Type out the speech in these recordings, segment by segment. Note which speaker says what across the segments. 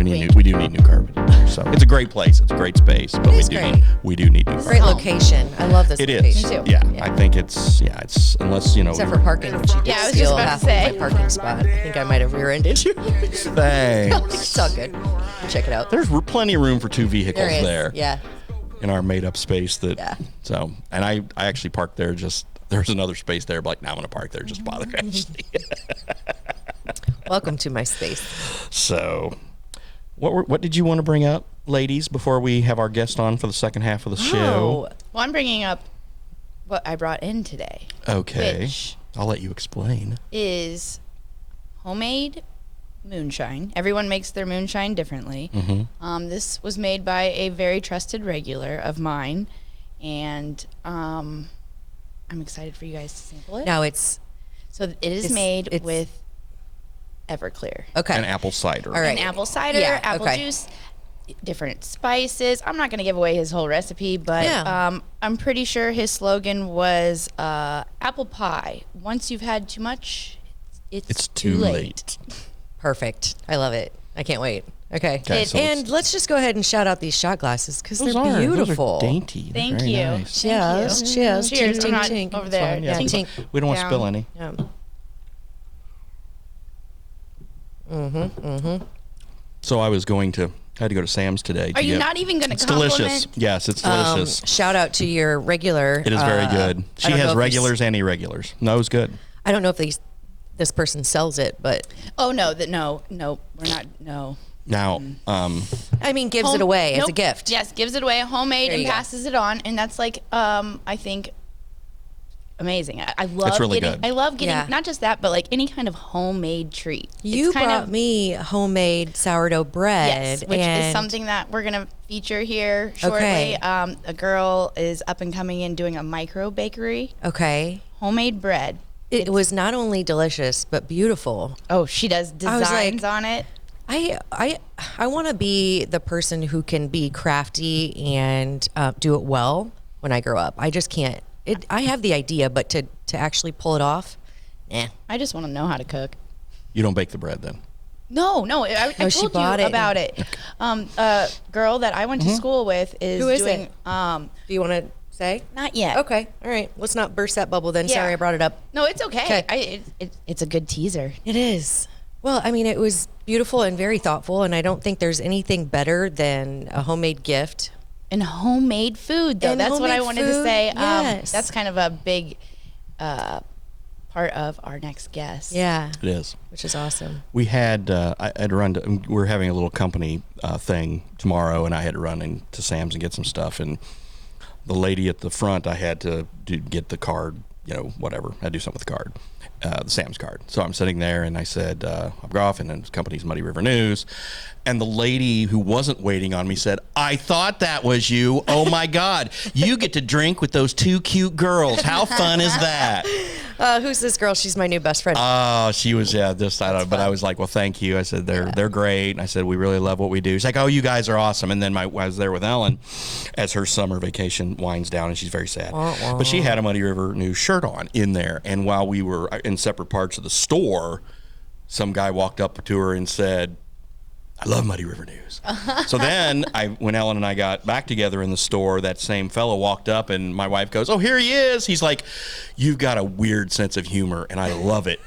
Speaker 1: We do need new carpet. So it's a great place. It's a great space, but we do need new carpet.
Speaker 2: Great location. I love this location.
Speaker 1: It is.
Speaker 3: Me too.
Speaker 1: Yeah, I think it's unless
Speaker 2: Except for parking, which you did
Speaker 3: Yeah, I was
Speaker 2: steal
Speaker 3: just about
Speaker 2: half
Speaker 3: to say.
Speaker 2: of my parking spot. I think I might have rear-ended you.
Speaker 1: Thanks.
Speaker 2: It's all good. Check it out.
Speaker 1: There's plenty of room for two vehicles
Speaker 2: There is.
Speaker 1: there.
Speaker 2: Yeah.
Speaker 1: In our made-up space that.
Speaker 2: Yeah.
Speaker 1: So, and I actually parked there. There's another space there, but now I'm gonna park there just to bother Ashley.
Speaker 2: Welcome to my space.
Speaker 1: So, what did you want to bring up, ladies, before we have our guest on for the second half of the show?
Speaker 3: Well, I'm bringing up what I brought in today.
Speaker 1: Okay.
Speaker 3: Which
Speaker 1: I'll let you explain.
Speaker 3: is homemade moonshine. Everyone makes their moonshine differently.
Speaker 1: Mm-hmm.
Speaker 3: This was made by a very trusted regular of mine, and I'm excited for you guys to sample it.
Speaker 2: Now
Speaker 3: So it is made with Everclear.
Speaker 2: okay.
Speaker 1: And apple cider.
Speaker 2: All right.
Speaker 3: And apple cider,
Speaker 2: Yeah,
Speaker 3: apple
Speaker 2: okay.
Speaker 3: juice, different spices. I'm not going to give away his whole recipe, but
Speaker 2: Yeah.
Speaker 3: I'm pretty sure his slogan was apple pie. Once you've had too much, it's too late.
Speaker 2: Perfect. I love it. I can't wait. Okay.
Speaker 1: So
Speaker 2: And let's just go ahead and shout out these shot glasses because they're
Speaker 1: those
Speaker 2: beautiful.
Speaker 1: are dainty. They're
Speaker 3: Thank
Speaker 1: very
Speaker 3: you.
Speaker 1: nice.
Speaker 2: Cheers.
Speaker 3: Thank you.
Speaker 2: Cheers.
Speaker 3: Cheers.
Speaker 2: Tink,
Speaker 3: I'm not
Speaker 2: tink, tink.
Speaker 3: over there.
Speaker 1: Fine, yeah.
Speaker 2: Yeah, tink.
Speaker 1: We don't want to
Speaker 3: Down.
Speaker 1: spill any.
Speaker 2: Yeah.
Speaker 1: So I had to go to Sam's today.
Speaker 3: Are you not even going to
Speaker 1: It's
Speaker 3: compliment?
Speaker 1: delicious. Yes, it's delicious.
Speaker 2: Shout out to your regular.
Speaker 1: It is very good.
Speaker 2: I
Speaker 1: She
Speaker 2: don't know
Speaker 1: has
Speaker 2: if
Speaker 1: regulars and irregulars. No, it's good.
Speaker 2: I don't know if this person sells it, but
Speaker 3: Oh no, no, we're not. No.
Speaker 1: Now,
Speaker 2: I mean, gives it away as a
Speaker 3: Nope.
Speaker 2: gift.
Speaker 3: Yes, gives it away, homemade,
Speaker 2: There
Speaker 3: and
Speaker 2: you go.
Speaker 3: passes it on, and that's like, I think, amazing. I love
Speaker 1: really
Speaker 3: getting.
Speaker 1: good.
Speaker 3: I love getting
Speaker 2: Yeah.
Speaker 3: not just that, but like any kind of homemade treat.
Speaker 2: You
Speaker 3: It's kind
Speaker 2: brought
Speaker 3: of,
Speaker 2: me homemade sourdough bread.
Speaker 3: yes, which is
Speaker 2: and
Speaker 3: something that we're gonna feature here shortly.
Speaker 2: Okay.
Speaker 3: A girl is up and coming in doing a micro bakery,
Speaker 2: Okay.
Speaker 3: homemade bread.
Speaker 2: It was not only delicious, but beautiful.
Speaker 3: Oh, she does
Speaker 2: I was like-
Speaker 3: designs on it.
Speaker 2: I want to be the person who can be crafty and do it well when I grow up. I just can't. I have the idea, but to actually pull it off, nah.
Speaker 3: I just want to know how to cook.
Speaker 1: you don't bake the bread then.
Speaker 3: No, I
Speaker 2: No, she
Speaker 3: told
Speaker 2: bought
Speaker 3: you
Speaker 2: it.
Speaker 3: about it. A girl that I went to school with is
Speaker 2: Who is
Speaker 3: doing.
Speaker 2: it? Do you want to say?
Speaker 3: Not yet.
Speaker 2: Okay. All right. Let's not burst that bubble then.
Speaker 3: Yeah.
Speaker 2: Sorry I brought it up.
Speaker 3: No, it's okay.
Speaker 2: 'Kay.
Speaker 3: It's a good teaser.
Speaker 2: It is. Well, I mean, it was beautiful and very thoughtful, and I don't think there's anything better than a homemade gift.
Speaker 3: And homemade food, though.
Speaker 2: And
Speaker 3: That's what I
Speaker 2: homemade
Speaker 3: wanted to
Speaker 2: food,
Speaker 3: say.
Speaker 2: yes.
Speaker 3: That's kind of a big part of our next guest.
Speaker 2: Yeah.
Speaker 1: It is.
Speaker 2: Which is awesome.
Speaker 1: We had I had to run. We're having a little company thing tomorrow, and I had to run into Sam's and get some stuff. And the lady at the front, I had to get the card. Whatever. I had to do something with the card. The Sam's card. So I'm sitting there and I said, I'm off, and then the company's Muddy River News. And the lady who wasn't waiting on me said, I thought that was you. Oh my God. You get to drink with those two cute girls. How fun is that?
Speaker 2: Who's this girl? She's my new best friend.
Speaker 1: Oh, she was, but I was like, well, thank you. I said, they're great. And I said, we really love what we do. She's like, oh, you guys are awesome. And then I was there with Ellen as her summer vacation winds down, and she's very sad. But she had a Muddy River News shirt on in there. And while we were in separate parts of the store, some guy walked up to her and said, I love Muddy River News. So then when Ellen and I got back together in the store, that same fellow walked up and my wife goes, oh, here he is. He's like, you've got a weird sense of humor and I love it.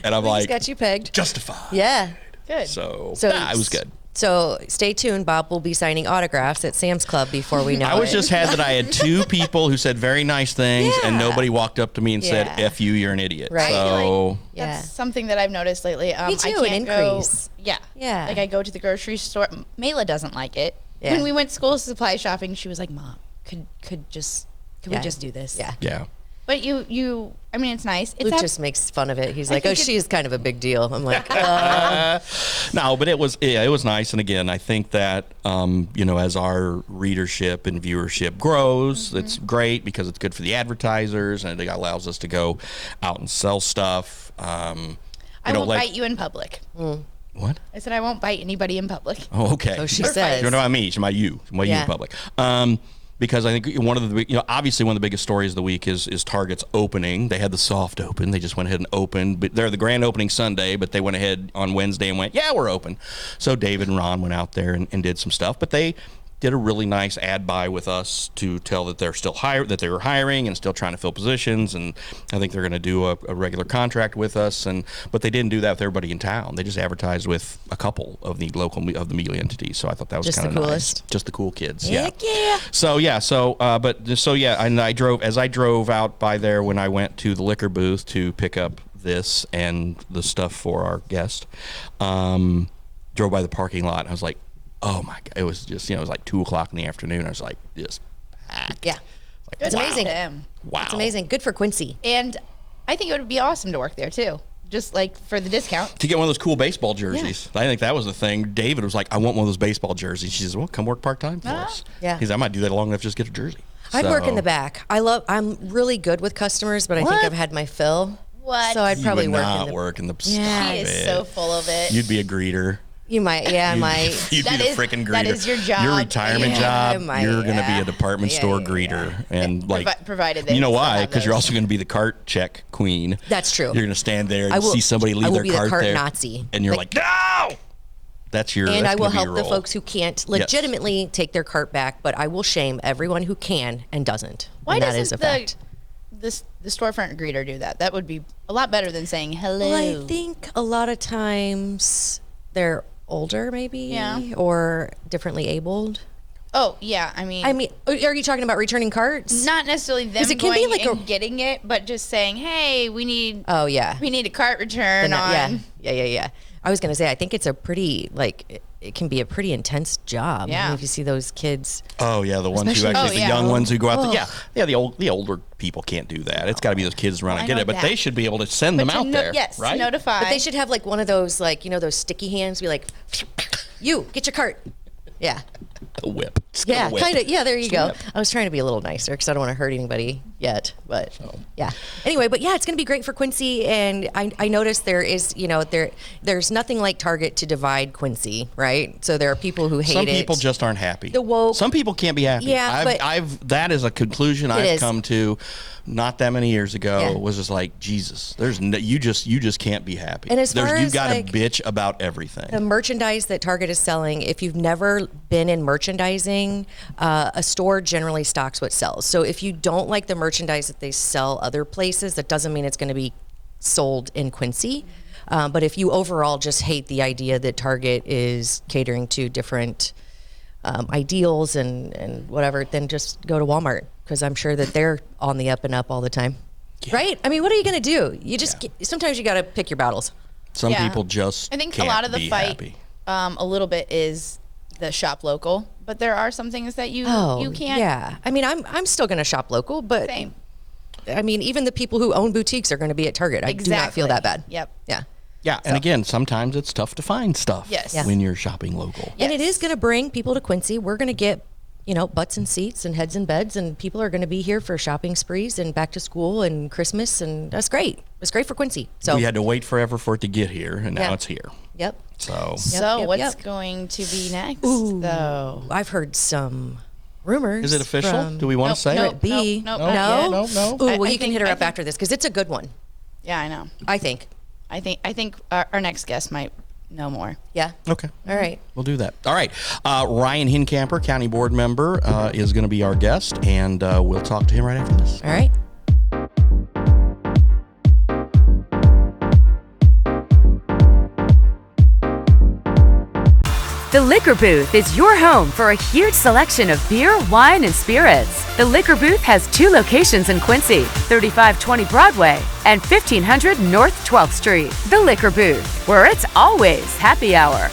Speaker 1: And I'm
Speaker 2: He's
Speaker 1: like,
Speaker 2: got you pegged.
Speaker 1: justified.
Speaker 2: Yeah.
Speaker 3: Good.
Speaker 1: So
Speaker 2: So
Speaker 1: it was good.
Speaker 2: So stay tuned. Bob will be signing autographs at Sam's Club before we know
Speaker 1: I was
Speaker 2: it.
Speaker 1: just had that I had two people who said very nice things and
Speaker 2: Yeah.
Speaker 1: nobody walked up to me and said,
Speaker 2: Yeah.
Speaker 1: F you, you're an idiot.
Speaker 2: Right.
Speaker 1: So
Speaker 2: Yeah.
Speaker 3: That's something that I've noticed lately.
Speaker 2: Me too,
Speaker 3: I
Speaker 2: an
Speaker 3: can't go-
Speaker 2: increase.
Speaker 3: Yeah.
Speaker 2: Yeah.
Speaker 3: Like I go to the grocery store. Mela doesn't like it.
Speaker 2: Yeah.
Speaker 3: When we went school supply shopping, she was like, Mom, could we
Speaker 2: Yeah.
Speaker 3: just do this?
Speaker 2: Yeah.
Speaker 1: yeah.
Speaker 3: But I mean, it's nice. It's
Speaker 2: Luke just makes fun of it. He's like, oh,
Speaker 3: think
Speaker 2: she's kind of a big deal. I'm like,
Speaker 1: No, but it was nice. And again, I think that, as our readership and viewership grows, it's great because it's good for the advertisers and it allows us to go out and sell stuff.
Speaker 3: I won't bite you in public.
Speaker 1: What?
Speaker 3: I said I won't bite anybody in public.
Speaker 1: Oh, okay.
Speaker 2: So she
Speaker 1: You
Speaker 2: says.
Speaker 1: don't know about me. It's about you. It's about you
Speaker 2: Yeah.
Speaker 1: in public. because I think one of the, obviously one of the biggest stories of the week is Target's opening. They had the soft open. They just went ahead and opened, but they're the grand opening Sunday, but they went ahead on Wednesday and went, yeah, we're open. So David and Ron went out there and did some stuff, but they did a really nice ad buy with us to tell that they're still that they were hiring and still trying to fill positions, and I think they're going to do a regular contract with us. But they didn't do that with everybody in town. They just advertised with a couple of the media entities. So I thought that was kind of nice. Just the cool kids.
Speaker 2: Heck yeah.
Speaker 1: And I drove out by there when I went to the liquor booth to pick up this and the stuff for our guest. Drove by the parking lot and I was like, oh my God, it was just, it was like 2:00 in the afternoon. I was like, just packed.
Speaker 2: Yeah.
Speaker 1: Like,
Speaker 2: It's amazing.
Speaker 1: Wow.
Speaker 2: It's amazing. Good for Quincy.
Speaker 3: And I think it would be awesome to work there too. Just like for the discount.
Speaker 1: To get one of those cool baseball jerseys. Yeah. I think that was the thing. David was like, I want one of those baseball jerseys. She says, well, come work part-time for us.
Speaker 2: Yeah.
Speaker 1: He said, I might do that long enough to just get a jersey.
Speaker 2: I'd work in the back. I'm really good with customers, but I think I've had my fill.
Speaker 3: What?
Speaker 2: So I'd probably
Speaker 1: work in the
Speaker 2: Yeah.
Speaker 3: He is so full of it.
Speaker 1: You'd be a greeter.
Speaker 2: You might, I might.
Speaker 1: You'd be the freaking greeter.
Speaker 3: That is your job.
Speaker 1: Your retirement job, you're going to be a department store greeter.
Speaker 2: Yeah.
Speaker 1: And
Speaker 3: provided they
Speaker 1: you know why?
Speaker 3: have
Speaker 1: Because you're
Speaker 3: those.
Speaker 1: also going to be the cart check queen.
Speaker 2: That's true.
Speaker 1: You're going to stand there and see somebody leave their cart
Speaker 2: cart
Speaker 1: there.
Speaker 2: Nazi.
Speaker 1: And you're like, no! That's your
Speaker 2: And
Speaker 1: that's
Speaker 2: I will
Speaker 1: gonna be
Speaker 2: help
Speaker 1: your
Speaker 2: the
Speaker 1: role.
Speaker 2: folks who can't legitimately take their cart back, but I will shame everyone who can and doesn't.
Speaker 3: Why
Speaker 2: and that is
Speaker 3: doesn't
Speaker 2: a fact.
Speaker 3: the storefront greeter do that? That would be a lot better than saying hello.
Speaker 2: Well, I think a lot of times they're older, maybe,
Speaker 3: Yeah.
Speaker 2: or differently abled.
Speaker 3: Oh yeah, I mean,
Speaker 2: are you talking about returning carts?
Speaker 3: not necessarily them
Speaker 2: 'Cause it can
Speaker 3: going
Speaker 2: be like
Speaker 3: and getting it, but just saying, hey, we need
Speaker 2: Oh yeah,
Speaker 3: a cart return on.
Speaker 2: Yeah. I was gonna say, I think it's a pretty it can be a pretty intense job.
Speaker 3: Yeah.
Speaker 2: I mean, if you see those kids.
Speaker 1: Oh yeah, the ones who
Speaker 2: Especially-
Speaker 1: actually, the young ones who go out there.
Speaker 2: Oh.
Speaker 1: Yeah, the older people can't do that. It's got to be those kids run
Speaker 3: I
Speaker 1: and get
Speaker 3: know
Speaker 1: it, but
Speaker 3: that.
Speaker 1: they should be able to send them out there.
Speaker 3: Yes,
Speaker 1: right?
Speaker 3: to notify.
Speaker 2: But they should have like one of those those sticky hands. Be like, you get your cart. Yeah.
Speaker 1: A whip.
Speaker 2: Yeah,
Speaker 1: Whip.
Speaker 2: kind of. Yeah, there you go.
Speaker 1: Whip.
Speaker 2: I was trying to be a little nicer because I don't want to hurt anybody yet. But yeah. Anyway, but yeah, it's going to be great for Quincy. And I noticed there is, there's nothing like Target to divide Quincy, right? So there are people who hate
Speaker 1: Some
Speaker 2: it.
Speaker 1: people just aren't happy.
Speaker 2: The woke.
Speaker 1: Some people can't be happy.
Speaker 2: Yeah,
Speaker 1: that is a conclusion I've
Speaker 2: is.
Speaker 1: come to not that many years ago.
Speaker 2: Yeah.
Speaker 1: Was just like, Jesus, you just can't be happy.
Speaker 2: And as far
Speaker 1: you
Speaker 2: as,
Speaker 1: got to
Speaker 2: like,
Speaker 1: bitch about everything.
Speaker 2: The merchandise that Target is selling, if you've never been in merchandising, a store generally stocks what sells. So if you don't like the merchandise that they sell other places, that doesn't mean it's going to be sold in Quincy. But if you overall just hate the idea that Target is catering to different ideals and whatever, then just go to Walmart, because I'm sure that they're on the up and up all the time. Yeah. Right? I mean, what are you going to do? You just sometimes you got to pick your battles.
Speaker 1: Some people just
Speaker 3: I think
Speaker 1: can't
Speaker 3: a lot of the
Speaker 1: be
Speaker 3: fight
Speaker 1: happy.
Speaker 3: A little bit is the shop local, but there are some things that you can't.
Speaker 2: Yeah. I mean, I'm still going to shop local, but
Speaker 3: Same.
Speaker 2: I mean, even the people who own boutiques are going to be at Target. I do not feel that bad.
Speaker 3: Yep.
Speaker 2: Yeah.
Speaker 1: Yeah, and again, sometimes it's tough to find stuff
Speaker 3: Yes. Yeah.
Speaker 1: when you're shopping local.
Speaker 2: And it is going to bring people to Quincy. We're going to get, butts and seats and heads and beds, and people are going to be here for shopping sprees and back to school and Christmas, and that's great. It's great for Quincy. So
Speaker 1: We had to wait forever for it to get here, and now it's here.
Speaker 2: Yep.
Speaker 1: So
Speaker 3: So what's
Speaker 2: yep.
Speaker 3: going to be next, though?
Speaker 2: I've heard some rumors.
Speaker 1: is it official?
Speaker 2: from-
Speaker 1: Do we want to say
Speaker 3: nope.
Speaker 1: it?
Speaker 2: B.
Speaker 3: Nope,
Speaker 2: no.
Speaker 3: not yet.
Speaker 1: No.
Speaker 2: Ooh, well,
Speaker 3: I
Speaker 2: you can
Speaker 3: think-
Speaker 2: hit her
Speaker 3: I
Speaker 2: up
Speaker 3: think-
Speaker 2: after this because it's a good one.
Speaker 3: Yeah, I know.
Speaker 2: I think.
Speaker 3: I think our next guest might know more.
Speaker 2: Yeah.
Speaker 1: Okay.
Speaker 2: All right.
Speaker 1: We'll do that. All right. Ryan Hinkamper, county board member, is going to be our guest, and we'll talk to him right after this.
Speaker 2: All right.
Speaker 4: The Liquor Booth is your home for a huge selection of beer, wine, and spirits. The Liquor Booth has 2 locations in Quincy, 3520 Broadway and 1500 North 12th Street. The Liquor Booth, where it's always happy hour.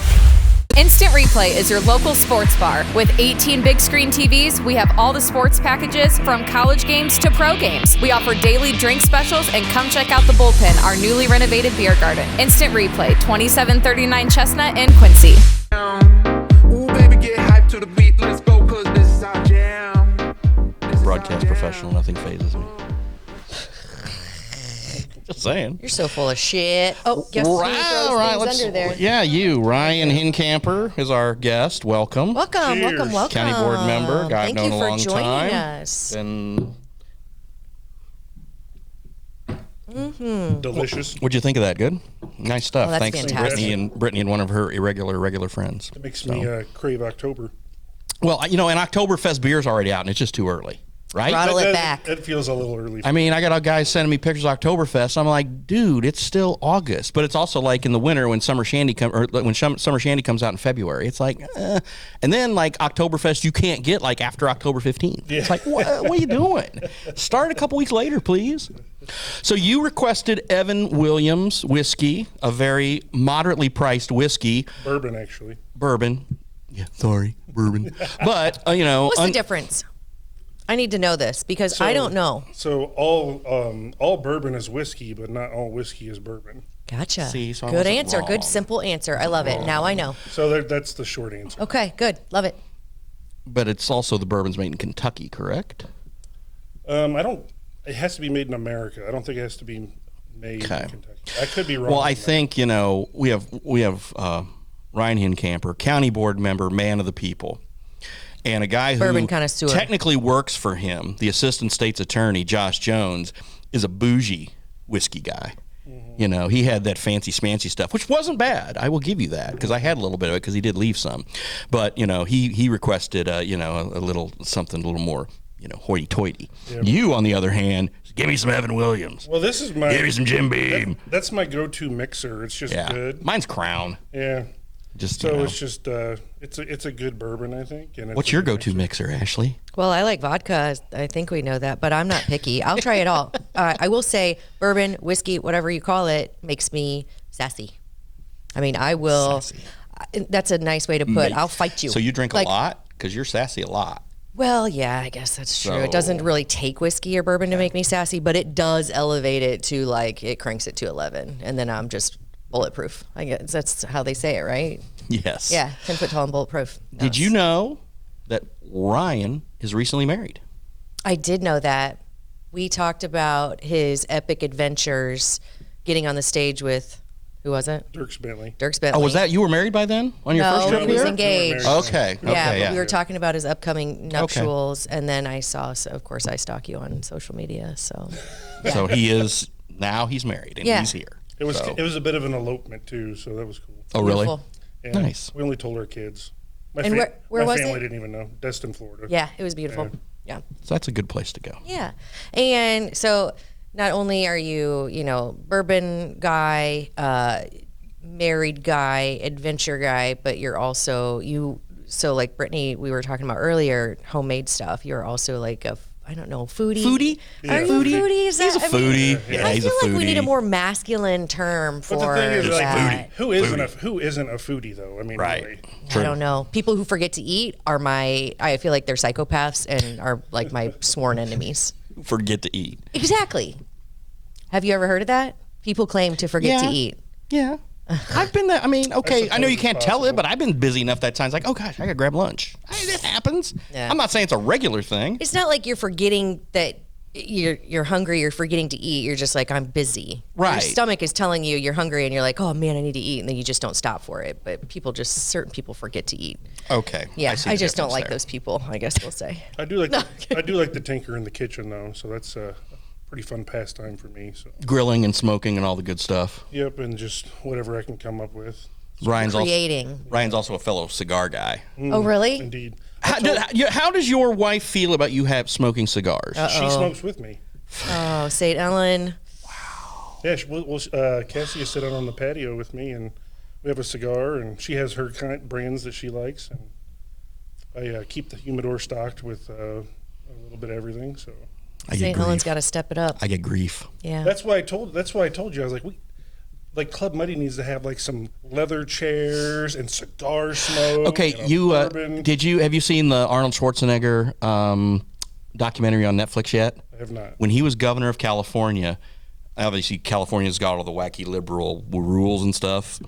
Speaker 5: Instant Replay is your local sports bar. With 18 big screen TVs, we have all the sports packages from college games to pro games. We offer daily drink specials, and come check out the Bullpen, our newly renovated beer garden. Instant Replay, 2739 Chestnut in Quincy.
Speaker 6: Ooh, baby, get hyped to the beat. Let's go, 'cause this is our jam.
Speaker 1: Broadcast professional, nothing phases me. Just saying.
Speaker 2: You're so full of shit. Oh, guess who throws things under there?
Speaker 1: Yeah, you. Ryan Hinkamper is our guest. Welcome.
Speaker 2: Welcome.
Speaker 1: County board member. Guy I've known a long
Speaker 2: Thank you for joining
Speaker 1: time.
Speaker 2: us.
Speaker 1: And
Speaker 7: Delicious.
Speaker 1: what'd you think of that? Good? Nice stuff.
Speaker 2: Oh, that's
Speaker 1: Thanks to
Speaker 2: fantastic.
Speaker 1: Brittany and one of her regular friends.
Speaker 7: It makes me crave October.
Speaker 1: Well, and Oktoberfest beer's already out, and it's just too early, right?
Speaker 2: Throttle it back.
Speaker 7: It feels a little early.
Speaker 1: I mean, I got a guy sending me pictures of Oktoberfest. I'm like, dude, it's still August, but it's also like in the winter when Summer Shandy Summer Shandy comes out in February. It's like, and then like Oktoberfest, you can't get like after October 15th.
Speaker 7: Yeah.
Speaker 1: It's like, what are you doing? Start a couple weeks later, please. So you requested Evan Williams whiskey, a very moderately priced whiskey,
Speaker 7: Bourbon, actually.
Speaker 1: bourbon. Yeah, sorry, bourbon. But
Speaker 2: What's the difference? I need to know this because I don't know.
Speaker 7: So all bourbon is whiskey, but not all whiskey is bourbon.
Speaker 2: Gotcha.
Speaker 1: See, so I
Speaker 2: good
Speaker 1: wasn't
Speaker 2: answer.
Speaker 1: wrong.
Speaker 2: Good, simple answer. I love it. Now I know.
Speaker 7: So that's the short answer.
Speaker 2: Okay, good. Love it.
Speaker 1: But it's also the bourbon's made in Kentucky, correct?
Speaker 7: It has to be made in America. I don't think it has to be made in Kentucky. I could be wrong.
Speaker 1: Well, I think we have Ryan Hinkamper, county board member, man of the people, and a guy who
Speaker 2: Bourbon connoisseur.
Speaker 1: technically works for him. The assistant state's attorney, Josh Jones, is a bougie whiskey guy.
Speaker 7: Mm-hmm.
Speaker 1: He had that fancy smancy stuff, which wasn't bad. I will give you that because I had a little bit of it because he did leave some. But he requested a little something a little more hoity-toity. Yep. You, on the other hand, give me some Evan Williams.
Speaker 7: Well, this is
Speaker 1: give me some Jim Beam.
Speaker 7: That's my go-to mixer. It's just good.
Speaker 1: Mine's Crown.
Speaker 7: Yeah.
Speaker 1: Just
Speaker 7: it's just it's a good bourbon, I think. And
Speaker 1: what's your go-to mixer, Ashley?
Speaker 2: Well, I like vodka. I think we know that, but I'm not picky. I'll try it all. I will say bourbon, whiskey, whatever you call it, makes me sassy. I mean, I will.
Speaker 1: Sassy.
Speaker 2: That's a nice way to put it. I'll fight you.
Speaker 1: So you drink a lot? Because you're sassy a lot.
Speaker 2: Well, yeah, I guess that's true. It doesn't really take whiskey or bourbon to make me sassy, but it does elevate it to it cranks it to 11. And then I'm just bulletproof. I guess that's how they say it, right?
Speaker 1: Yes.
Speaker 2: Yeah, 10 foot tall and bulletproof.
Speaker 1: Did you know that Ryan is recently married?
Speaker 2: I did know that. We talked about his epic adventures getting on the stage with, who was it?
Speaker 7: Dierks Bentley.
Speaker 2: Dierks Bentley.
Speaker 1: Oh, was that you were married by then on your first
Speaker 2: No,
Speaker 1: trip
Speaker 2: he was
Speaker 1: here?
Speaker 2: engaged.
Speaker 1: Okay.
Speaker 2: Yeah, but we were talking about his upcoming nuptials, and then I saw, so of course, I stalk you on social media, so.
Speaker 1: So he's married and he's here.
Speaker 7: It was a bit of an elopement too, so that was cool.
Speaker 1: Oh, really?
Speaker 2: Beautiful.
Speaker 7: Yeah,
Speaker 1: Nice.
Speaker 7: We only told our kids.
Speaker 2: And where was
Speaker 7: family
Speaker 2: it?
Speaker 7: didn't even know. Destin, Florida.
Speaker 2: Yeah, it was beautiful. Yeah.
Speaker 1: So that's a good place to go.
Speaker 2: Yeah. And so not only are you, bourbon guy, married guy, adventure guy, but you're also, so like Brittany, we were talking about earlier, homemade stuff. You're also like a, I don't know, foodie?
Speaker 1: Foodie?
Speaker 2: Are you a foodie? Is
Speaker 1: He's a
Speaker 2: that-
Speaker 1: foodie.
Speaker 2: I
Speaker 1: he's a
Speaker 2: feel
Speaker 1: foodie.
Speaker 2: like we need a more masculine term for
Speaker 7: But the thing is,
Speaker 2: that.
Speaker 7: who isn't a foodie though? I mean,
Speaker 1: Right.
Speaker 7: really.
Speaker 2: I don't know. People who forget to eat are I feel like they're psychopaths and are like my sworn enemies.
Speaker 1: Forget to eat.
Speaker 2: Exactly. Have you ever heard of that? People claim to forget to eat.
Speaker 1: Yeah. I've been there. I mean, okay, I know you can't tell it,
Speaker 7: possible.
Speaker 1: but I've been busy enough that time's like, oh gosh, I gotta grab lunch. It happens.
Speaker 2: Yeah.
Speaker 1: I'm not saying it's a regular thing.
Speaker 2: It's not like you're forgetting that you're hungry, you're forgetting to eat. You're just like, I'm busy.
Speaker 1: Right.
Speaker 2: Your stomach is telling you you're hungry and you're like, oh man, I need to eat. And then you just don't stop for it. But certain people forget to eat.
Speaker 1: Okay.
Speaker 2: Yeah.
Speaker 1: see
Speaker 2: I
Speaker 1: the
Speaker 2: just don't
Speaker 1: difference
Speaker 2: like
Speaker 1: there.
Speaker 2: those people, I guess we'll say.
Speaker 7: I do like the tinker in the kitchen though, so that's a pretty fun pastime for me. So
Speaker 1: Grilling and smoking and all the good stuff.
Speaker 7: yep, and just whatever I can come up with.
Speaker 1: Ryan's
Speaker 2: Creating.
Speaker 1: also a fellow cigar guy.
Speaker 2: Oh, really?
Speaker 7: Indeed.
Speaker 1: How does your wife feel about you smoking cigars?
Speaker 7: She smokes with me.
Speaker 2: Oh, St. Ellen.
Speaker 7: Yeah, Cassie is sitting on the patio with me, and we have a cigar, and she has her brands that she likes, and I keep the humidor stocked with a little bit of everything. So
Speaker 1: I get
Speaker 2: St.
Speaker 1: grief.
Speaker 2: Helens got to step it up.
Speaker 1: I get grief.
Speaker 2: Yeah.
Speaker 7: that's why I told you I was like, Club Muddy needs to have like some leather chairs and cigar smoke.
Speaker 1: Okay,
Speaker 7: and bourbon.
Speaker 1: have you seen the Arnold Schwarzenegger documentary on Netflix yet?
Speaker 7: I have not.
Speaker 1: When he was governor of California, obviously California's got all the wacky liberal rules and stuff,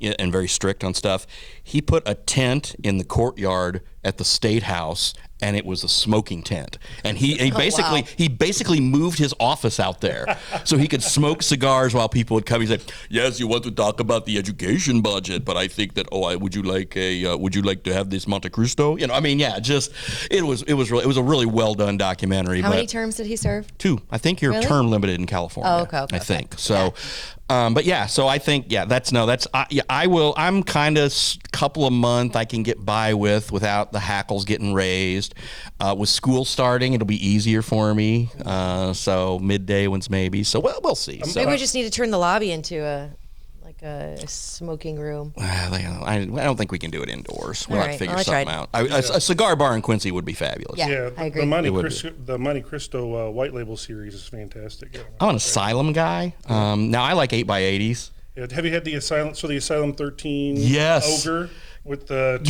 Speaker 1: and very strict on stuff. He put a tent in the courtyard at the State House and it was a smoking tent. And he
Speaker 2: wow.
Speaker 1: basically moved his office out there so he could smoke cigars while people would come. He's like, yes, you want to talk about the education budget, but I think that would you like to have this Monte Cristo? You know, I mean, yeah, just it was a really well done documentary.
Speaker 2: How many terms did he serve?
Speaker 1: 2. I think you're
Speaker 2: Really?
Speaker 1: term limited in California.
Speaker 2: Oh, okay.
Speaker 1: I think so. But yeah, so I think I will. I'm kind of couple of month I can get by without the hackles getting raised. With school starting, it'll be easier for me. So midday ones maybe. So we'll see.
Speaker 2: Maybe we just need to turn the lobby into a smoking room.
Speaker 1: I don't think we can do it indoors. We'll have to figure something out. A cigar bar in Quincy would be fabulous.
Speaker 2: Yeah, I agree.
Speaker 7: The Monte Cristo White Label series is fantastic.
Speaker 1: I'm an Asylum guy. Now I like 8x80s.
Speaker 7: Yeah, have you had the Asylum? So the Asylum 13
Speaker 1: Yes.
Speaker 7: Ogre with the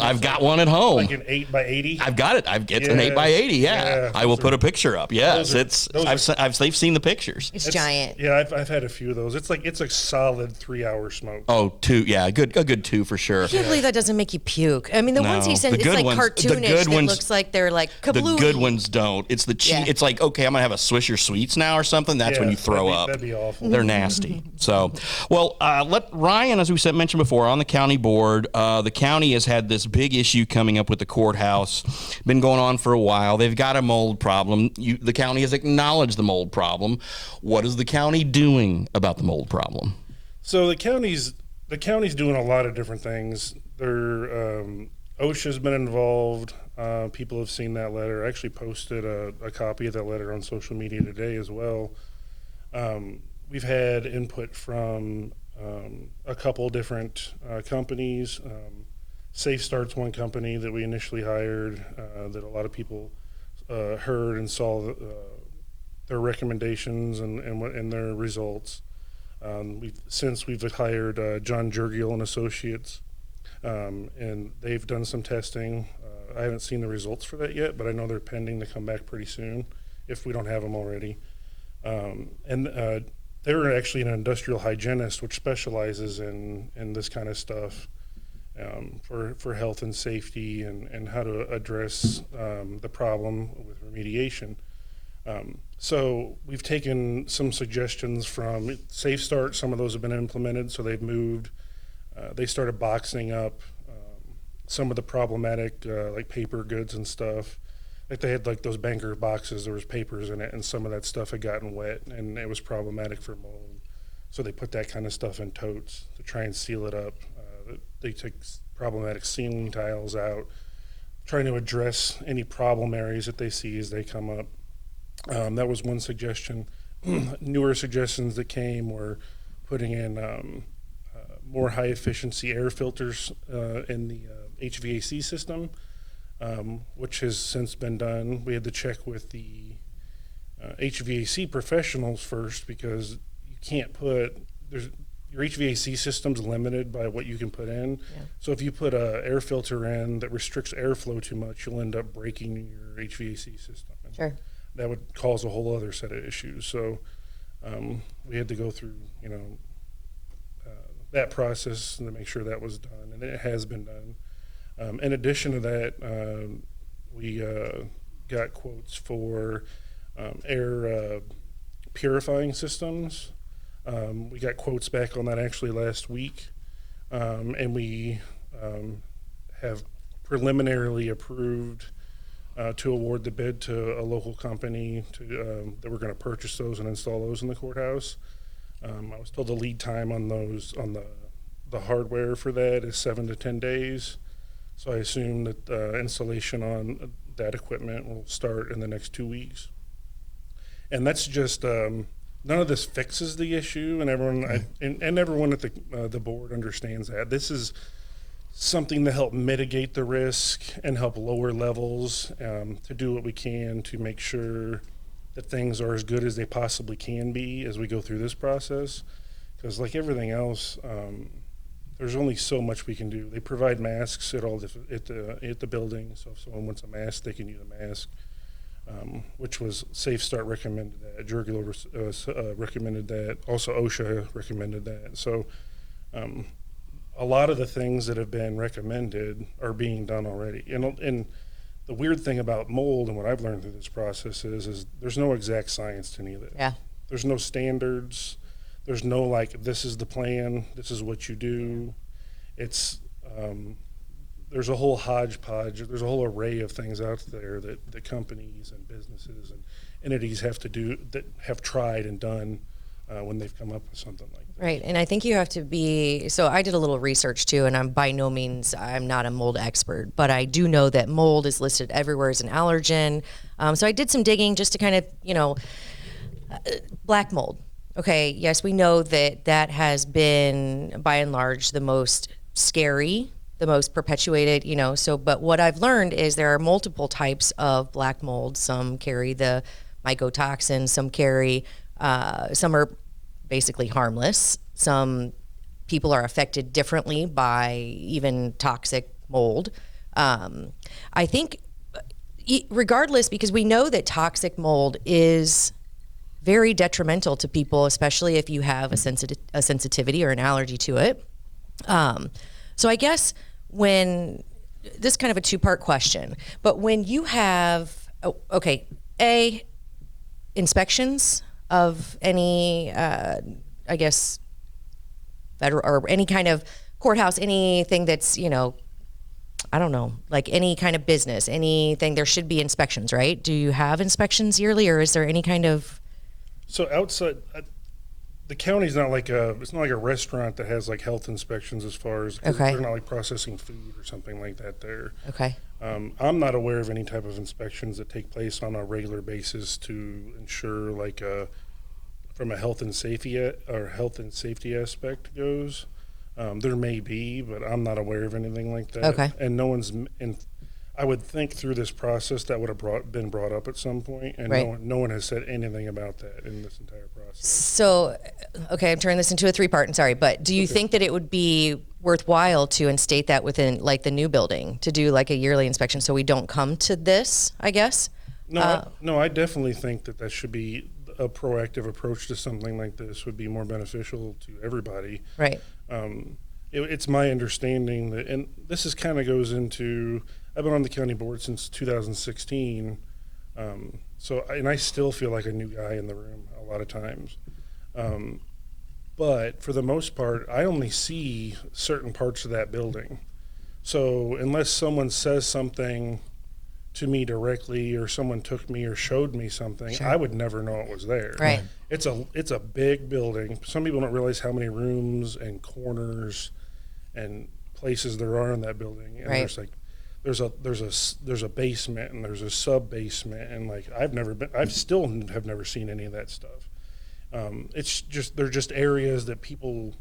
Speaker 1: I've got one at home.
Speaker 7: Like an 8x80.
Speaker 1: I've got it. It's an 8x80. Yeah, I will put a picture up. Yes, they've seen the pictures.
Speaker 2: It's giant.
Speaker 7: Yeah, I've had a few of those. It's a solid 3-hour smoke.
Speaker 1: Oh, 2. Yeah, a good 2 for sure.
Speaker 2: I can't believe that doesn't make you puke. I mean, the ones he sent, it's like cartoonish. It looks like they're like kablooey.
Speaker 1: The good ones don't. It's the cheap. It's like, okay, I'm gonna have a Swisher Sweets now or something. That's when you throw up.
Speaker 7: That'd be awful.
Speaker 1: They're nasty. So, well, let Ryan, as we mentioned before, on the county board. The county has had this big issue coming up with the courthouse. Been going on for a while. They've got a mold problem. The county has acknowledged the mold problem. What is the county doing about the mold problem?
Speaker 7: So the county's doing a lot of different things. OSHA's been involved. People have seen that letter. I actually posted a copy of that letter on social media today as well. We've had input from a couple different companies. Safe Start's one company that we initially hired that a lot of people heard and saw their recommendations and their results. We've hired John Jurgiel and Associates, and they've done some testing. I haven't seen the results for that yet, but I know they're pending to come back pretty soon if we don't have them already. They're actually an industrial hygienist, which specializes in this kind of stuff for health and safety and how to address the problem with remediation. So we've taken some suggestions from Safe Start. Some of those have been implemented, so they've moved. They started boxing up some of the problematic like paper goods and stuff. Like they had like those banker boxes, there was papers in it, and some of that stuff had gotten wet, and it was problematic for mold. So they put that kind of stuff in totes to try and seal it up. They took problematic ceiling tiles out, trying to address any problem areas that they see as they come up. That was one suggestion. Newer suggestions that came were putting in more high efficiency air filters in the HVAC system. Which has since been done. We had to check with the HVAC professionals first because you can't your HVAC system's limited by what you can put in. Yeah. So if you put an air filter in that restricts airflow too much, you'll end up breaking your HVAC system. And
Speaker 2: sure.
Speaker 7: That would cause a whole other set of issues. So we had to go through, that process to make sure that was done, and it has been done. In addition to that, we got quotes for air purifying systems. We got quotes back on that actually last week, and we have preliminarily approved to award the bid to a local company that we're going to purchase those and install those in the courthouse. I was told the lead time on those, on the hardware for that, is 7 to 10 days. So I assume that installation on that equipment will start in the next 2 weeks. And that's just, none of this fixes the issue, and everyone at the board understands that. This is something to help mitigate the risk and help lower levels, to do what we can to make sure that things are as good as they possibly can be as we go through this process. Because like everything else, there's only so much we can do. They provide masks at the building, so if someone wants a mask, they can use a mask, which was Safe Start recommended that. Jurgiel recommended that. Also, OSHA recommended that. So a lot of the things that have been recommended are being done already. And the weird thing about mold and what I've learned through this process is there's no exact science to any of this.
Speaker 2: Yeah.
Speaker 7: There's no standards. There's no like, this is the plan, this is what you do. It's, there's a whole hodgepodge, there's a whole array of things out there that the companies and businesses and entities have to do, that have tried and done when they've come up with something like that.
Speaker 2: Right, and I think you have to be, so I did a little research too, and I'm by no means, I'm not a mold expert, but I do know that mold is listed everywhere as an allergen. So I did some digging just to kind of, black mold. Okay, yes, we know that has been, by and large, the most scary, the most perpetuated, but what I've learned is there are multiple types of black mold. Some carry the mycotoxin, some carry, some are basically harmless. Some people are affected differently by even toxic mold. I think regardless, because we know that toxic mold is very detrimental to people, especially if you have a sensitivity or an allergy to it. So I guess when, this is kind of a two-part question, but when you have, inspections of any, federal or any kind of courthouse, anything that's, I don't know, like any kind of business, anything, there should be inspections, right? Do you have inspections yearly, or is there any kind of?
Speaker 7: So outside, the county's not like it's not like a restaurant that has like health inspections as far as,
Speaker 2: Okay.
Speaker 7: they're not like processing food or something like that there.
Speaker 2: Okay.
Speaker 7: I'm not aware of any type of inspections that take place on a regular basis to ensure like from a health and safety aspect goes. There may be, but I'm not aware of anything like that.
Speaker 2: Okay.
Speaker 7: And no one's, I would think through this process that would have been brought up at some point, and
Speaker 2: Right.
Speaker 7: no one has said anything about that in this entire process.
Speaker 2: So, okay, I'm turning this into a three-part, and sorry, but do you think that it would be worthwhile to instate that within like the new building to do like a yearly inspection so we don't come to this, I guess?
Speaker 7: No, I definitely think that should be a proactive approach to something like this would be more beneficial to everybody.
Speaker 2: Right.
Speaker 7: It's my understanding that, and this is kind of goes into, I've been on the county board since 2016, and I still feel like a new guy in the room a lot of times. But for the most part, I only see certain parts of that building. So unless someone says something to me directly, or someone took me or showed me something,
Speaker 2: Sure.
Speaker 7: I would never know it was there.
Speaker 2: Right.
Speaker 7: It's a big building. Some people don't realize how many rooms and corners and places there are in that building. And
Speaker 2: Right.
Speaker 7: there's like there's a basement and there's a sub basement, and like I still have never seen any of that stuff. It's just, they're just areas that people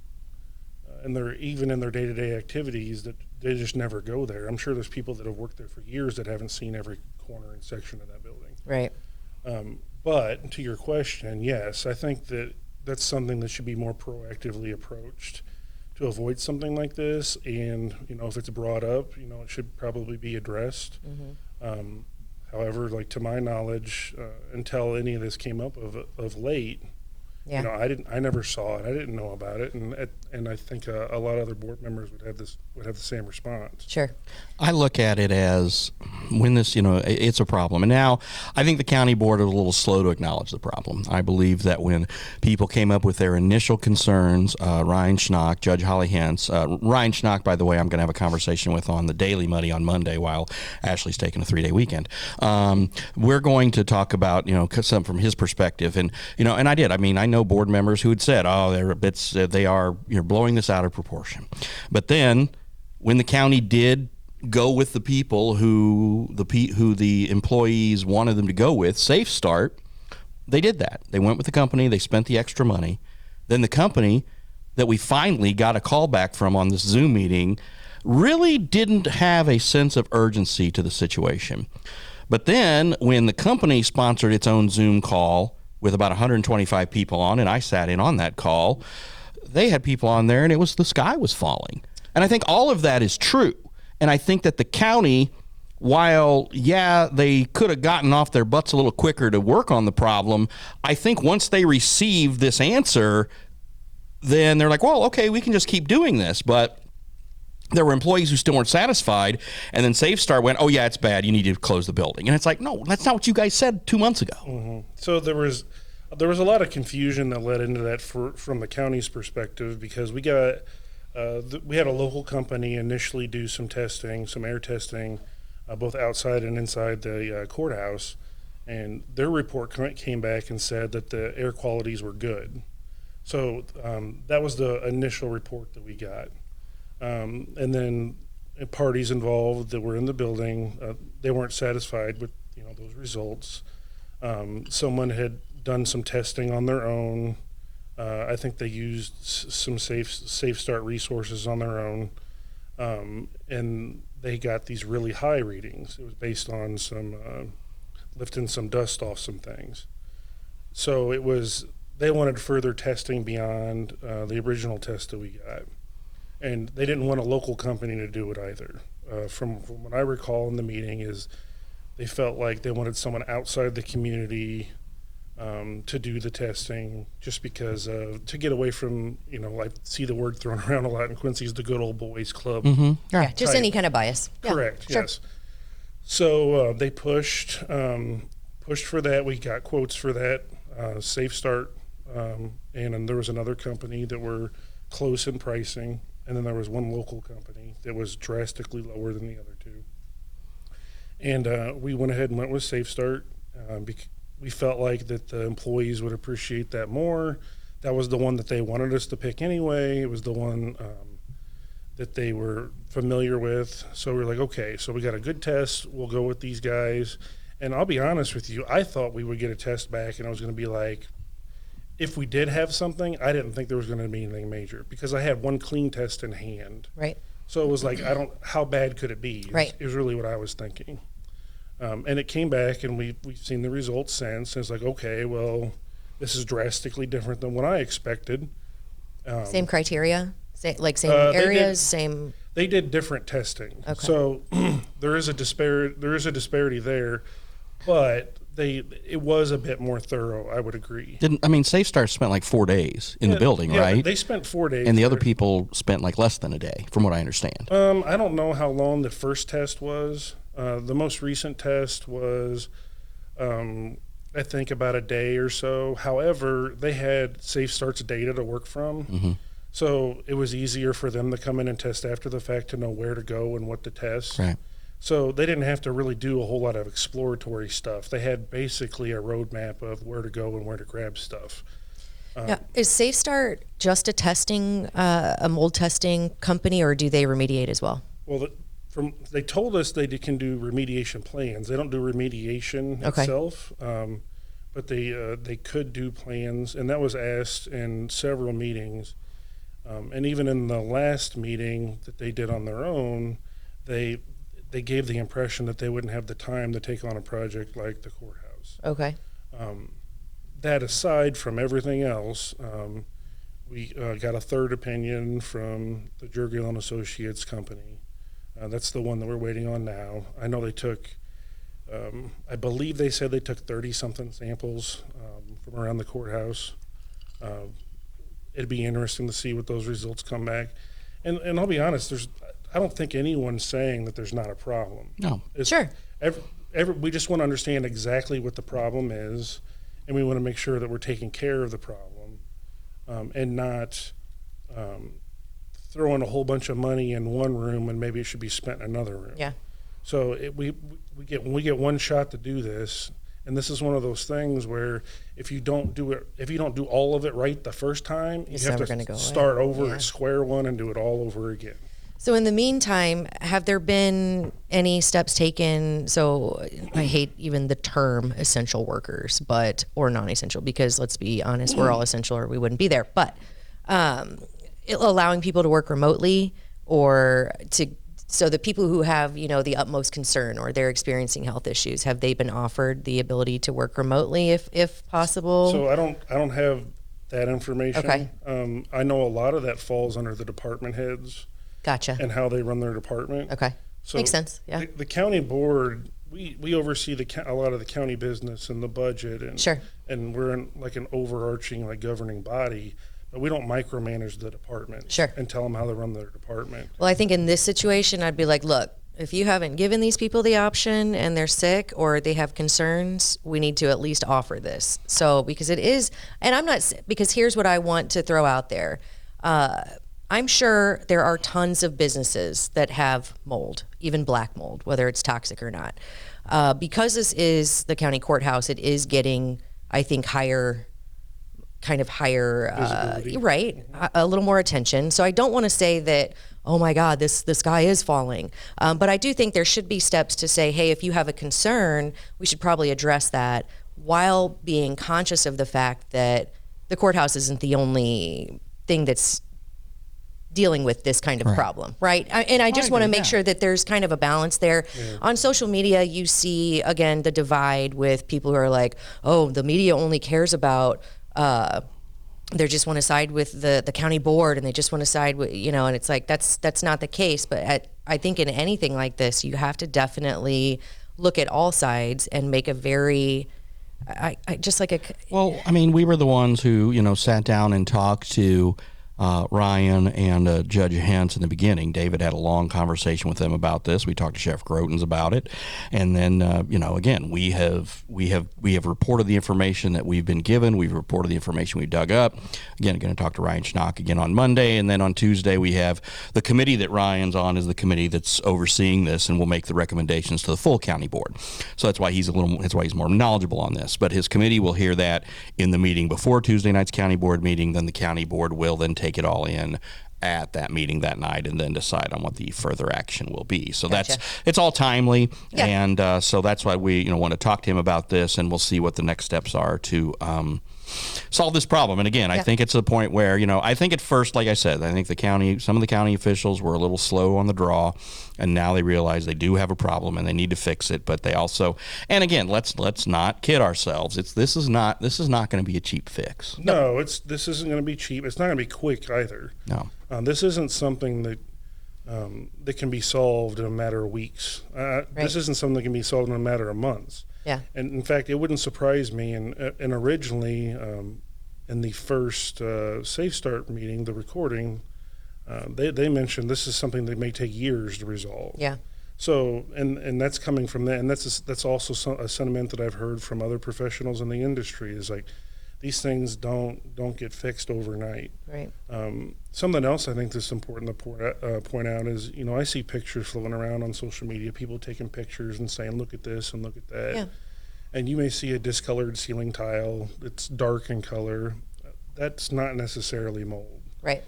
Speaker 7: and they're even in their day-to-day activities that they just never go there. I'm sure there's people that have worked there for years that haven't seen every corner and section of that building.
Speaker 2: Right.
Speaker 7: But to your question, yes, I think that's something that should be more proactively approached to avoid something like this. And, if it's brought up, it should probably be addressed.
Speaker 2: Mm-hmm.
Speaker 7: However, like to my knowledge, until any of this came up of late,
Speaker 2: Yeah.
Speaker 7: I never saw it. I didn't know about it. And I think a lot of other board members would have the same response.
Speaker 2: Sure.
Speaker 1: I look at it as when this, it's a problem. And now I think the county board is a little slow to acknowledge the problem. I believe that when people came up with their initial concerns, Ryan Schnock, Judge Holly Hentz, Ryan Schnock, by the way, I'm going to have a conversation with on the Daily Muddy on Monday while Ashley's taking a 3-day weekend. We're going to talk about, some from his perspective. And, and I did. I mean, I know board members who had said, you're blowing this out of proportion. But then when the county did go with the people who the employees wanted them to go with, Safe Start, they did that. They went with the company, they spent the extra money. Then the company that we finally got a call back from on this Zoom meeting really didn't have a sense of urgency to the situation. But then when the company sponsored its own Zoom call with about 125 people on, and I sat in on that call, they had people on there and the sky was falling. And I think all of that is true. And I think that the county, while, they could have gotten off their butts a little quicker to work on the problem, I think once they received this answer, then they're like, well, okay, we can just keep doing this. But there were employees who still weren't satisfied, and then SafeStar went, oh, yeah, it's bad. You need to close the building. And it's like, no, that's not what you guys said 2 months ago.
Speaker 7: Mm-hmm. So there was a lot of confusion that led into that from the county's perspective, because we got we had a local company initially do some testing, some air testing, both outside and inside the courthouse, and their report came back and said that the air qualities were good. So that was the initial report that we got. And then parties involved that were in the building, they weren't satisfied with those results. Someone had done some testing on their own. I think they used some safe start resources on their own, and they got these really high readings. It was based on some lifting some dust off some things. So they wanted further testing beyond the original test that we got. And they didn't want a local company to do it either. From what I recall in the meeting is they felt like they wanted someone outside the community to do the testing, just because to get away from, I see the word thrown around a lot in Quincy, is the good old boys club.
Speaker 1: Mm-hmm.
Speaker 2: Yeah, just any kind of bias. Yeah,
Speaker 7: correct,
Speaker 2: sure.
Speaker 7: yes. So they pushed for that. We got quotes for that, Safe Start, and then there was another company that were close in pricing. And then there was one local company that was drastically lower than the other two. And we went ahead and went with Safe Start. We felt like that the employees would appreciate that more. That was the one that they wanted us to pick anyway. It was the one that they were familiar with. So we were like, okay, so we got a good test. We'll go with these guys. And I'll be honest with you, I thought we would get a test back and I was going to be like, if we did have something, I didn't think there was going to be anything major, because I had one clean test in hand.
Speaker 2: Right.
Speaker 7: So it was like, how bad could it be?
Speaker 2: Right.
Speaker 7: Is really what I was thinking. And it came back, and we've seen the results since. And it's like, okay, well, this is drastically different than what I expected.
Speaker 2: Same criteria, same areas,
Speaker 7: They did different testing.
Speaker 2: Okay.
Speaker 7: So there is a disparity there, but it was a bit more thorough, I would agree.
Speaker 1: SafeStar spent like 4 days in the building, right?
Speaker 7: They spent 4 days.
Speaker 1: And the other people spent like less than a day, from what I understand.
Speaker 7: I don't know how long the first test was. The most recent test was, I think, about a day or so. However, they had Safe Start's data to work from. Mm-hmm. So it was easier for them to come in and test after the fact, to know where to go and what to test.
Speaker 1: Right.
Speaker 7: So they didn't have to really do a whole lot of exploratory stuff. They had basically a roadmap of where to go and where to grab stuff.
Speaker 2: Now, is Safe Start just a mold testing company, or do they remediate as well?
Speaker 7: Well, they told us they can do remediation plans. They don't do remediation itself, but they could do plans, and that was asked in several meetings. And even in the last meeting that they did on their own, they gave the impression that they wouldn't have the time to take on a project like the courthouse.
Speaker 2: Okay.
Speaker 7: That aside from everything else, we got a third opinion from the Jurgiel and Associates company. That's the one that we're waiting on now. I know they took, I believe they said they took 30-something samples from around the courthouse. It'd be interesting to see what those results come back. And I'll be honest, I don't think anyone's saying that there's not a problem.
Speaker 1: No.
Speaker 2: Sure.
Speaker 7: We just want to understand exactly what the problem is, and we want to make sure that we're taking care of the problem, and not throwing a whole bunch of money in one room when maybe it should be spent in another room.
Speaker 2: Yeah.
Speaker 7: So we get one shot to do this, and this is one of those things where if you don't do all of it right the first time,
Speaker 2: It's
Speaker 7: you have
Speaker 2: never
Speaker 7: to
Speaker 2: gonna go
Speaker 7: start
Speaker 2: away.
Speaker 7: over
Speaker 2: Yeah.
Speaker 7: at square one and do it all over again.
Speaker 2: So in the meantime, have there been any steps taken? So I hate even the term essential workers, or non-essential, because let's be honest, we're all essential or we wouldn't be there. But allowing people to work remotely, so the people who have, the utmost concern or they're experiencing health issues, have they been offered the ability to work remotely if possible?
Speaker 7: So I don't have that information.
Speaker 2: Okay.
Speaker 7: I know a lot of that falls under the department heads.
Speaker 2: Gotcha.
Speaker 7: And how they run their department.
Speaker 2: Okay.
Speaker 7: So
Speaker 2: Makes sense. Yeah.
Speaker 7: The county board, we oversee a lot of the county business and the budget, and
Speaker 2: Sure.
Speaker 7: And we're in like an overarching governing body. but we don't micromanage the department
Speaker 2: Sure.
Speaker 7: and tell them how to run their department.
Speaker 2: Well, I think in this situation, I'd be like, look, if you haven't given these people the option and they're sick or they have concerns, we need to at least offer this. So, because it is, and I'm not, because here's what I want to throw out there. I'm sure there are tons of businesses that have mold, even black mold, whether it's toxic or not. Because this is the county courthouse, it is getting, I think, higher, right, a little more attention. So I don't want to say that, oh my God, this sky is falling. But I do think there should be steps to say, hey, if you have a concern, we should probably address that while being conscious of the fact that the courthouse isn't the only thing that's dealing with this kind of problem, right? And I just want to make sure that there's kind of a balance there. Yeah. On social media, you see, again, the divide with people who are like, oh, the media only cares about, they just want to side with the county board and they just want to side with, and it's like, that's not the case. But I think in anything like this, you have to definitely look at all sides and make a very,
Speaker 1: Well, I mean, we were the ones who, sat down and talked to Ryan and Judge Hentz in the beginning. David had a long conversation with them about this. We talked to Chef Groten's about it, and then again, we have reported the information that we've been given. We've reported the information we've dug up. Again, going to talk to Ryan Schnock again on Monday, and then on Tuesday we have the committee that Ryan's on is the committee that's overseeing this, and will make the recommendations to the full county board. So that's why he's more knowledgeable on this. But his committee will hear that in the meeting before Tuesday night's county board meeting. Then the county board will then take it all in at that meeting that night and then decide on what the further action will be. So it's all timely. Yeah. And so that's why we want to talk to him about this, and we'll see what the next steps are to solve this problem. And again, I think it's a point where, I think at first, like I said, I think some of the county officials were a little slow on the draw, and now they realize they do have a problem and they need to fix it. But they also, and again, let's not kid ourselves. This is not going to be a cheap fix.
Speaker 7: No, this isn't going to be cheap. It's not going to be quick either.
Speaker 1: No.
Speaker 7: This isn't something that that can be solved in a matter of weeks. Right. This isn't something that can be solved in a matter of months.
Speaker 2: Yeah.
Speaker 7: And in fact, it wouldn't surprise me. And originally, in the first Safe Start meeting, the recording, they mentioned this is something that may take years to resolve.
Speaker 2: Yeah.
Speaker 7: So, and that's coming from that, and that's also a sentiment that I've heard from other professionals in the industry is like, these things don't get fixed overnight.
Speaker 2: Right.
Speaker 7: Something else I think that's important to point out is, I see pictures floating around on social media, people taking pictures and saying, look at this and look at that.
Speaker 2: Yeah.
Speaker 7: And you may see a discolored ceiling tile that's dark in color. That's not necessarily mold.
Speaker 2: Right.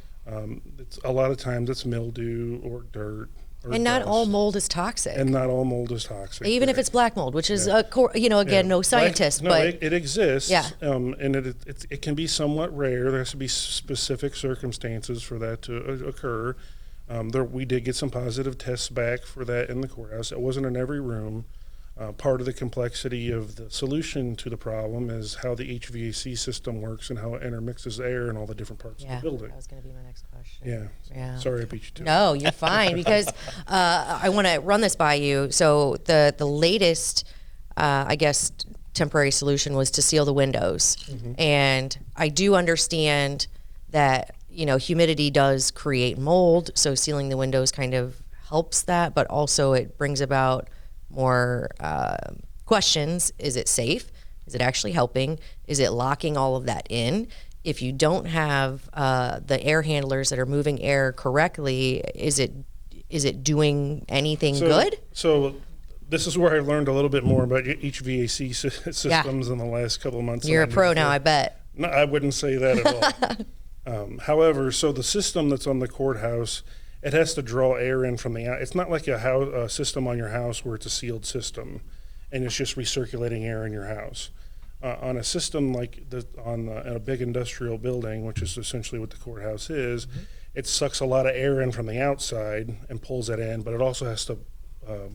Speaker 7: It's a lot of times it's mildew or dirt.
Speaker 2: And not all mold is toxic.
Speaker 7: And not all mold is toxic.
Speaker 2: Even if it's black mold, which is, no scientist. But
Speaker 7: it exists.
Speaker 2: Yeah.
Speaker 7: And it can be somewhat rare. There has to be specific circumstances for that to occur. We did get some positive tests back for that in the courthouse. It wasn't in every room. Part of the complexity of the solution to the problem is how the HVAC system works and how it intermixes air in all the different parts of the building.
Speaker 2: That was going to be my next question.
Speaker 7: Yeah. Sorry I beat you to it.
Speaker 2: No, you're fine, because I want to run this by you. So the latest, temporary solution was to seal the windows. Mm-hmm. And I do understand that, humidity does create mold, so sealing the windows kind of helps that, but also it brings about more questions. Is it safe? Is it actually helping? Is it locking all of that in? If you don't have the air handlers that are moving air correctly, is it doing anything good?
Speaker 7: So this is where I learned a little bit more about HVAC systems in the last couple of months.
Speaker 2: You're a pro now, I bet.
Speaker 7: No, I wouldn't say that at all. However, so the system that's on the courthouse, it has to draw air in from the out. It's not like a system on your house where it's a sealed system and it's just recirculating air in your house. On a system like in a big industrial building, which is essentially what the courthouse is, mm-hmm. It sucks a lot of air in from the outside and pulls it in, but it also has to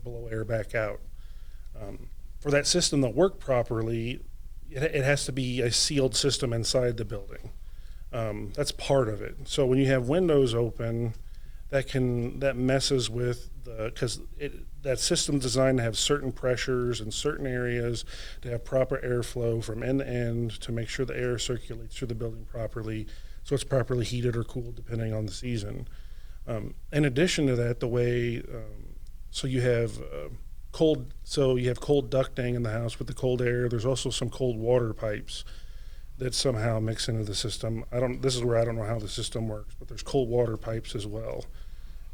Speaker 7: blow air back out. For that system to work properly, it has to be a sealed system inside the building. That's part of it. So when you have windows open, that messes with because that system's designed to have certain pressures in certain areas, to have proper airflow from end to end, to make sure the air circulates through the building properly. so it's properly heated or cooled depending on the season. In addition to that, the way so you have cold ducting in the house with the cold air. There's also some cold water pipes that somehow mix into the system. This is where I don't know how the system works, but there's cold water pipes as well.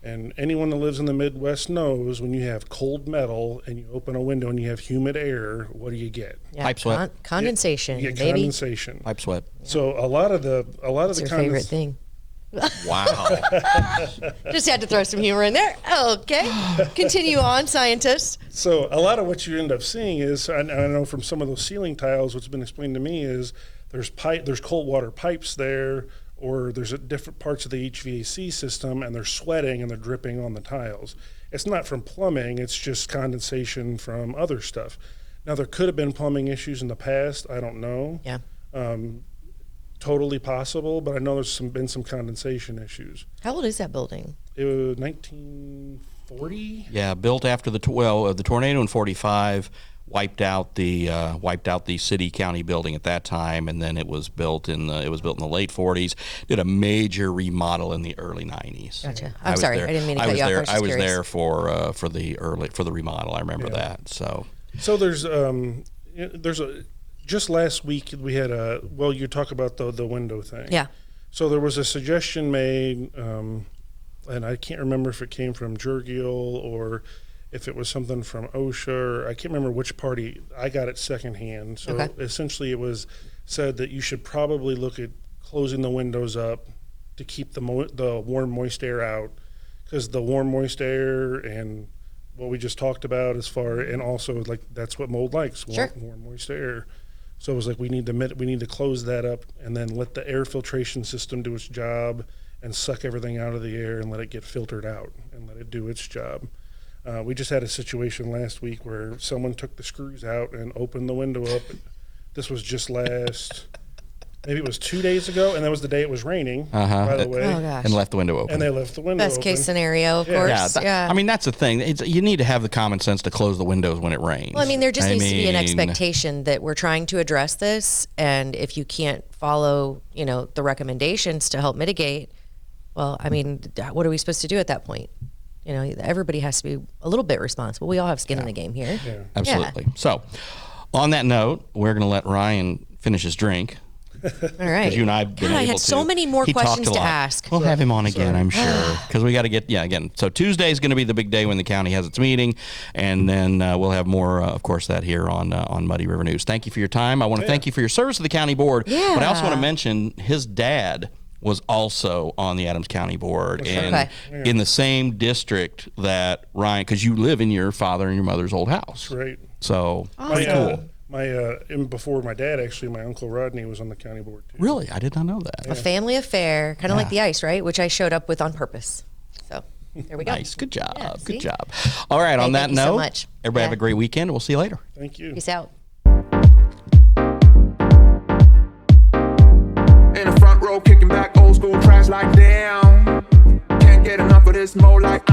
Speaker 7: And anyone that lives in the Midwest knows when you have cold metal and you open a window and you have humid air, what do you get?
Speaker 2: Yeah,
Speaker 1: Pipe sweat.
Speaker 2: Condensation.
Speaker 7: You get
Speaker 2: baby.
Speaker 7: condensation.
Speaker 1: Pipe sweat.
Speaker 7: So a lot of the
Speaker 2: It's your favorite thing.
Speaker 1: Wow.
Speaker 2: Just had to throw some humor in there. Okay. Continue on, scientist.
Speaker 7: So a lot of what you end up seeing is, I know from some of those ceiling tiles, what's been explained to me is there's cold water pipes there, or there's at different parts of the HVAC system, and they're sweating and they're dripping on the tiles. It's not from plumbing, it's just condensation from other stuff. Now, there could have been plumbing issues in the past. I don't know.
Speaker 2: Yeah.
Speaker 7: Totally possible, but I know there's been some condensation issues.
Speaker 2: How old is that building?
Speaker 7: It was 1940.
Speaker 1: Yeah, built after the tornado in '45 wiped out the city county building at that time, and then it was built in the late '40s. Did a major remodel in the early '90s.
Speaker 2: Gotcha. I'm sorry, I didn't mean to cut you off.
Speaker 1: I was there for the remodel. I remember that. So
Speaker 7: there's just last week we had you talk about the window thing.
Speaker 2: Yeah.
Speaker 7: So there was a suggestion made, and I can't remember if it came from Jurgiel or if it was something from OSHA, or I can't remember which party. I got it secondhand. So essentially it was said that you should probably look at closing the windows up to keep the warm, moist air out, because the warm, moist air and what we just talked about and also like that's what mold likes, warm, moist air. So it was like we need to close that up and then let the air filtration system do its job and suck everything out of the air and let it get filtered out and let it do its job. We just had a situation last week where someone took the screws out and opened the window up. This was just maybe it was 2 days ago, and that was the day it was raining, by the way.
Speaker 2: Oh, gosh.
Speaker 1: And left the window open.
Speaker 7: And they left the window
Speaker 2: Best
Speaker 7: open.
Speaker 2: case scenario, of course. Yeah.
Speaker 1: I mean, that's the thing. You need to have the common sense to close the windows when it rains.
Speaker 2: Well, I mean, there just needs to be an expectation that we're trying to address this, and if you can't follow, the recommendations to help mitigate, well, I mean, what are we supposed to do at that point? Everybody has to be a little bit responsible. We all have skin in the game here.
Speaker 7: Yeah.
Speaker 1: Absolutely. So, on that note, we're going to let Ryan finish his drink.
Speaker 2: All right.
Speaker 1: Because you and I have been able
Speaker 2: I had so many more questions to ask.
Speaker 1: We'll have him on again, I'm sure. Because we got to get, again. So Tuesday is going to be the big day when the county has its meeting. And then we'll have more, of course, that here on Muddy River News. Thank you for your time. I want to thank you for your service to the county board.
Speaker 2: Yeah.
Speaker 1: But I also want to mention his dad was also on the Adams County board and in the same district that Ryan, because you live in your father and your mother's old house.
Speaker 7: Right.
Speaker 1: So pretty cool.
Speaker 7: Before my dad, actually, my Uncle Rodney was on the county board too.
Speaker 1: Really? I did not know that.
Speaker 2: A family affair, kind of like the ice, right? Which I showed up with on purpose. So there we go.
Speaker 1: Nice. Good job.
Speaker 2: Yeah,
Speaker 1: Good
Speaker 2: see?
Speaker 1: job. All right. On that
Speaker 2: thank you so
Speaker 1: note,
Speaker 2: much.
Speaker 1: everybody have a great weekend. We'll see you later.
Speaker 7: Thank you.
Speaker 2: Peace out.
Speaker 6: In the front row, kicking back old school tracks like damn. Can't get enough of this mo like